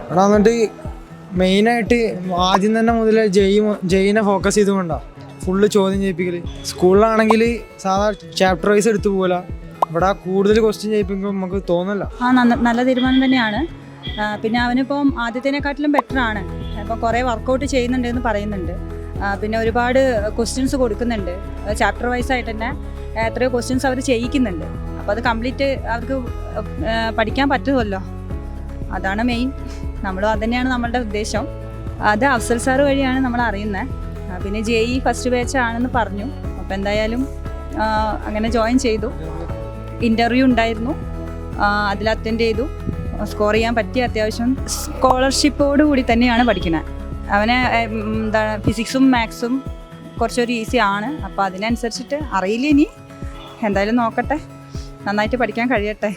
അവിടെ വന്നിട്ട് മെയിനായിട്ട് ആദ്യം തന്നെ മുതൽ ജെയിനെ ഫോക്കസ് ചെയ്തുകൊണ്ടാണ് ഫുള്ള് ചോദ്യം ചെയ്യിപ്പിക്കൽ. സ്കൂളിലാണെങ്കിൽ സാധാ ചാപ്റ്റർ വൈസ് എടുത്തു പോകില്ല, ഇവിടെ കൂടുതൽ ക്വസ്റ്റ്യൻ ചെയ്യിപ്പിക്കുമ്പോൾ നമുക്ക് തോന്നില്ല. നല്ല തീരുമാനം തന്നെയാണ്. പിന്നെ അവനിപ്പം ആദ്യത്തേനെക്കാട്ടിലും ബെറ്ററാണ്. ഇപ്പം കുറേ വർക്കൗട്ട് ചെയ്യുന്നുണ്ട് എന്ന് പറയുന്നുണ്ട്. പിന്നെ ഒരുപാട് ക്വസ്റ്റ്യൻസ് കൊടുക്കുന്നുണ്ട്, ചാപ്റ്റർ വൈസ് ആയിട്ട് തന്നെ എത്രയോ ക്വസ്റ്റ്യൻസ് അവർ ചെയ്യിക്കുന്നുണ്ട്. അപ്പോൾ അത് കംപ്ലീറ്റ് അവർക്ക് പഠിക്കാൻ പറ്റുമല്ലോ, അതാണ് മെയിൻ. നമ്മളും അത് തന്നെയാണ് നമ്മളുടെ ഉദ്ദേശം. അത് അഫ്സൽ സാറ് വഴിയാണ് നമ്മൾ അറിയുന്നത്. പിന്നെ JEE ഫസ്റ്റ് ബാച്ച് ആണെന്ന് പറഞ്ഞു. അപ്പോൾ എന്തായാലും അങ്ങനെ ജോയിൻ ചെയ്തു. ഇൻ്റർവ്യൂ ഉണ്ടായിരുന്നു, അതിൽ അറ്റൻഡ് ചെയ്തു. സ്കോർ ചെയ്യാൻ പറ്റിയ അത്യാവശ്യം സ്കോളർഷിപ്പോട് കൂടി തന്നെയാണ് പഠിക്കുന്നത്. അവന് എന്താണ് ഫിസിക്സും മാത്സും കുറച്ചൊരു ഈസി ആണ്. അപ്പോൾ അതിനനുസരിച്ചിട്ട് അറിയില്ല, ഇനി എന്തായാലും നോക്കട്ടെ, നന്നായിട്ട് പഠിക്കാൻ കഴിയട്ടെ.